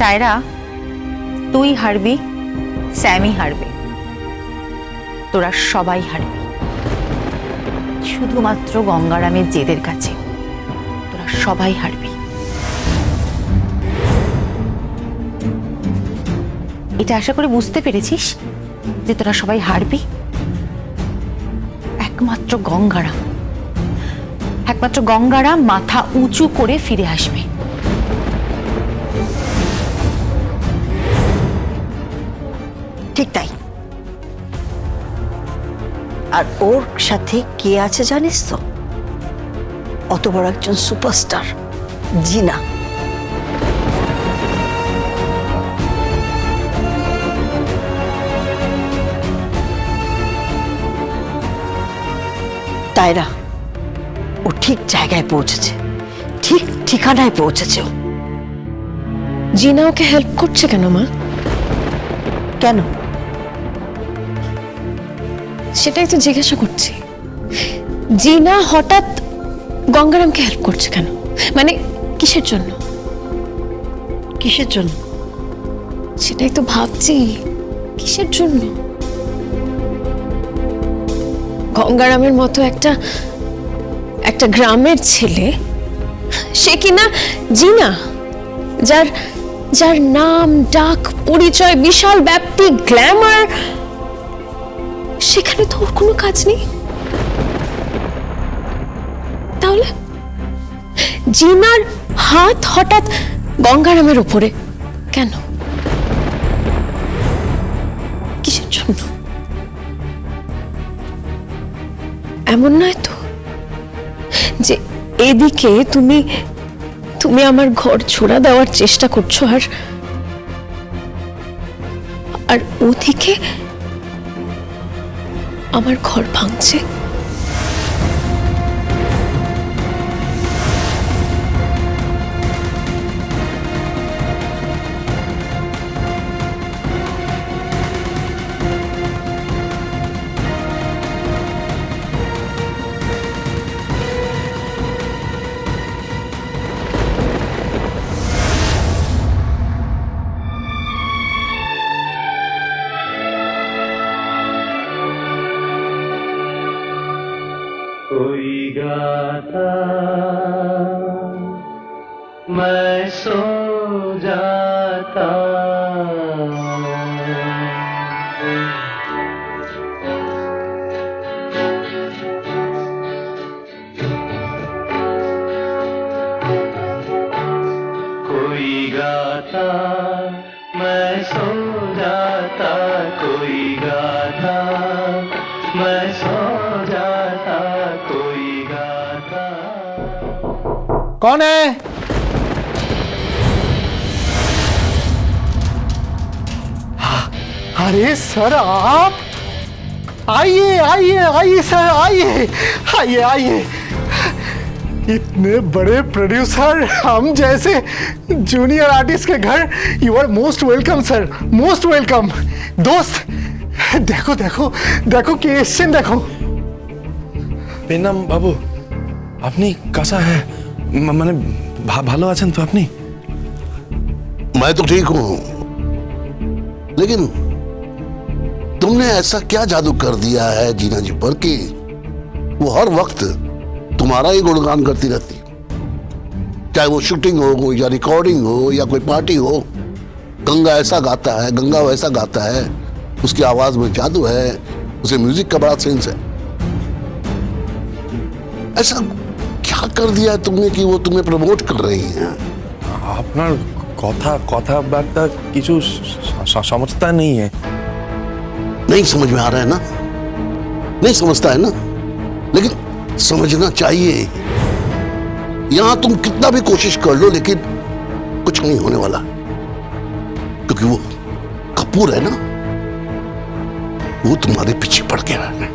Tiara, তুই হারবি, স্যামই হারবে, তোরা সবাই হারবি, শুধুমাত্র গঙ্গারামের জেদের কাছে তোরা সবাই হারবি। এটা আশা করে বুঝতে পেরেছিস যে তোরা সবাই হারবি। একমাত্র গঙ্গারাম মাথা উঁচু করে ফিরে আসবে। ঠিক তাই। আর ওর সাথে কে আছে জানিস তো? অত বড় একজন সুপারস্টার, জিনা। তাইরা, ও ঠিক জায়গায় পৌঁছেছে, ঠিক ঠিকানায় পৌঁছেছে। ও জিনা ওকে হেল্প করছে কেন মা? কেন? সেটাই তো জিজ্ঞাসা করছি। জিনা হঠাৎ গঙ্গারামকে হেল্প করছে কেন? মানে কিসের জন্য? কিসের জন্য? সেটাই তো ভাবছি, কিসের জন্য? গঙ্গারামের মতো একটা গ্রামের ছেলে, সে কিনা জিনা, যার নাম ডাক পরিচয় বিশাল ব্যাপ্তি, গ্ল্যামার, সেখানে তো ওর কোনো কাজ নেই। তাহলে জিনার হাত হঠাৎ গঙ্গারামের উপরে কেন? কিসের জন্য? এমন নয় তো যে এদিকে তুমি আমার ঘর ছোড়া দেওয়ার চেষ্টা করছো, আর ওদিকে আমার ঘর ভাঙছে। कोई गाता मैं सो जाता, कोई गाता मैं सो जाता, कोई गाता मैं सो जाता, कोई गाता। कौन है? अरे सर आप आइए आइए आइए सर, आइए आइए आइए। इतने बड़े प्रोड्यूसर हम जैसे जूनियर आर्टिस्ट के घर, you are most welcome sir, most welcome. दोस्त देखो देखो देखो क्वेश्चन देखो। পেনাম বাবু, আপনি কাঁচা হ্যাঁ মানে ভালো আছেন তো আপনি? मैं तो ठीक हूं, लेकिन तुमने ऐसा क्या जादू कर दिया है जीना जी पर कि वो हर वक्त तुम्हारा ही गुणगान करती रहती, चाहे वो शूटिंग हो या रिकॉर्डिंग हो या कोई पार्टी हो। गंगा ऐसा गाता है, गंगा वैसा गाता है, उसकी आवाज में जादू है, उसे म्यूजिक का बड़ा सेंस है। ऐसा क्या कर दिया है तुमने कि वो तुम्हें प्रमोट कर रही हैं? আপনার কথাবার্তা কিছু समझता नहीं है। नहीं समझ में आ रहा है ना? नहीं समझता है ना? लेकिन समझना चाहिए। यहां तुम कितना भी कोशिश कर लो लेकिन कुछ नहीं होने वाला, क्योंकि वो कपूर है ना, वो तुम्हारे पीछे पड़ गया है,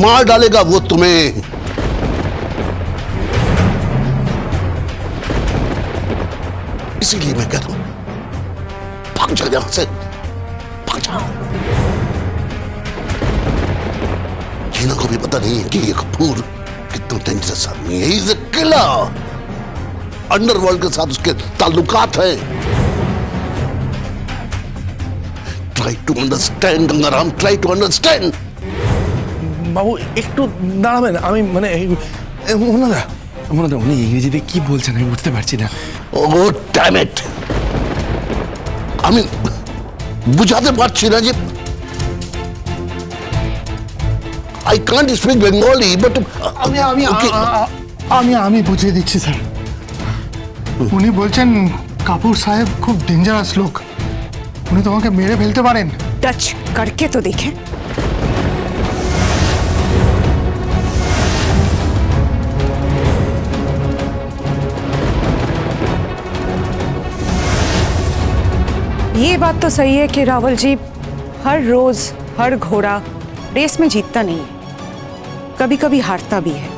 मार डालेगा वो तुम्हें। इसीलिए मैं कहता हूं भाग जा यहां से, भाग जा। जीना को भी पता नहीं है कि ये कपूर कितना डेंजरस आदमी है। He is a killer। Underworld के साथ उसके ताल्लुकात हैं। Try to understand Gangaram, try to understand. বাবু একটু দাঁড়াবেন, আমি মানে ওনারা ওনারা উনি ইংরেজিতে কি বলছেন আমি বুঝতে পারছি না। ও ড্যাম ইট, আমি বুঝাতে পারছি না যে I can't speak Bengali, but আমি আমি আমি আমি বুঝিয়ে দিচ্ছি স্যার। উনি বলছেন কাপুর সাহেব খুব ডেঞ্জারাস লোক, উনি তোমাকে মেরে ফেলতে পারেন। टच करके तो देखें। ये बात तो सही है कि रावल जी हर रोज हर घोड़ा रेस में जीतता नहीं है, कभी कभी हारता भी है।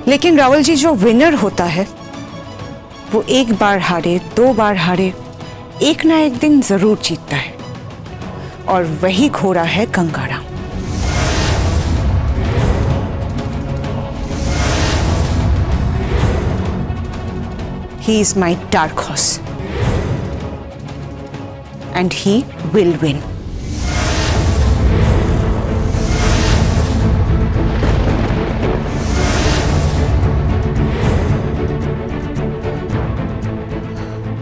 लेकिन रावल जी जो विनर होता है वो एक बार हारे, 2 बार हारे, एक ना एक दिन जरूर जीतता है, और वही घोड़ा है Gangaram. He is my dark horse and he will win.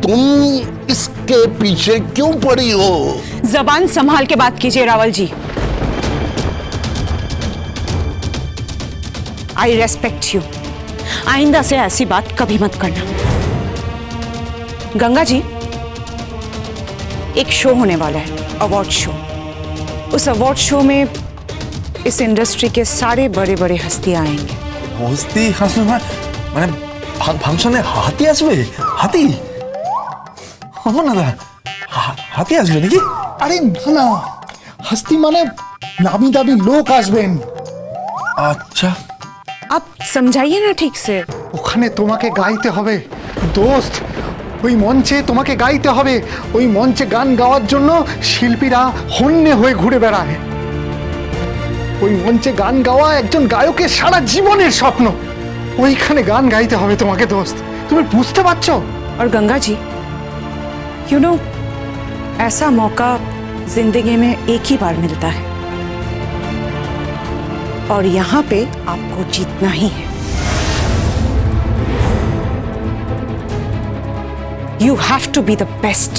तुम इसके पीछे क्यों पड़ी हो? जबान संभाल के बात कीजिए रावल जी। आई रेस्पेक्ट यू, आइंदा से ऐसी बात कभी मत करना। गंगा जी, एक शो होने वाला है, अवार्ड शो। उस अवार्ड शो में इस इंडस्ट्री के सारे बड़े बड़े हस्तियां आएंगे। হস্তি আসবে মানে ফাংশনে হাতি আসবে? হাতি না দা, হাতি আসবে নাকি? আরে না না, হস্তি মানে নামি দামি লোক আসবেন। আচ্ছা, आप समझाइए ना ठीक से। ওখানে তোমাকে গাইতে হবে দোস্ত, ওই মঞ্চে তোমাকে গাইতে হবে। ওই মঞ্চে গান গাওয়ার জন্য শিল্পীরা হন্যে হয়ে ঘুরে বেড়ায়। ওই মঞ্চে গান গাওয়া একজন গায়কের সারা জীবনের স্বপ্ন। ওইখানে গান গাইতে হবে তোমাকে দোস্ত, তুমি বুঝতে পারছো? और गंगा जी, यू नो, ऐसा मौका जिंदगी में एक ही बार मिलता है, और यहाँ पे आपको जीतना ही है। You have to be the best.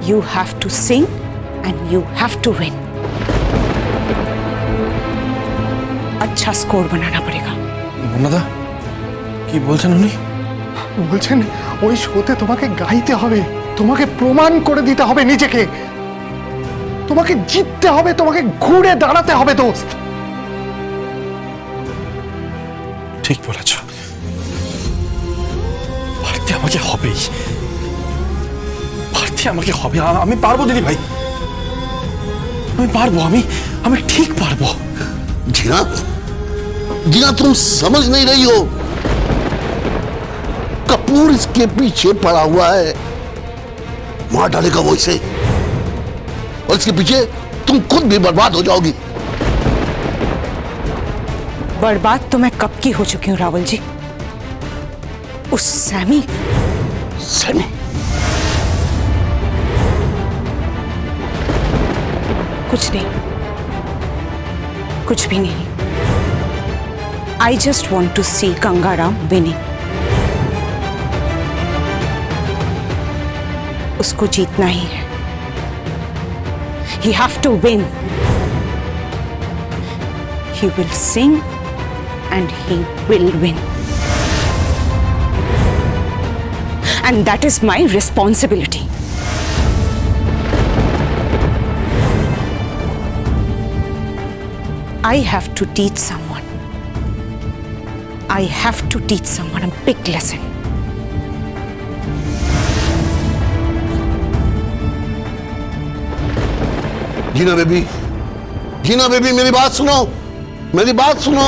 You have to sing and you have to win. अच्छा स्कोर बनाना पड़ेगा। মুন্নাদা কি বলছেন উনি? বলছেন ওই শোতে তোমাকে গাইতে হবে, তোমাকে প্রমাণ করে দিতে হবে নিজেকে, তোমাকে জিততে হবে, তোমাকে ঘুরে দাঁড়াতে হবে দোস্ত। ঠিক বলেছ, পারতে আমাকে হবেই, পারতে আমাকে হবে। আমি পারবো দিদি ভাই, আমি পারবো, আমি ঠিক পারবো। जीना, जीना तुम समझ नहीं रही हो। कपूर इसके पीछे पड़ा हुआ है, मार डालेगा वो इसे, और इसके पीछे तुम खुद भी बर्बाद हो जाओगी। बर्बाद तो मैं कब की हो चुकी हूँ रावल जी। उस सैमी सैमी, कुछ नहीं, कुछ भी नहीं। I just want to see Gangaram winning. उसको जीतना ही है। He have to win. He will sing and he will win. And that is my responsibility. I have to teach someone. I have to teach someone a big lesson. Jeena baby, Jeena baby, मेरी बात सुनो, मेरी बात सुनो।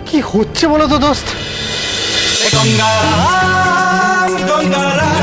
কি হচ্ছে বলো তো দোস্ত? গঙ্গারাম গঙ্গারাম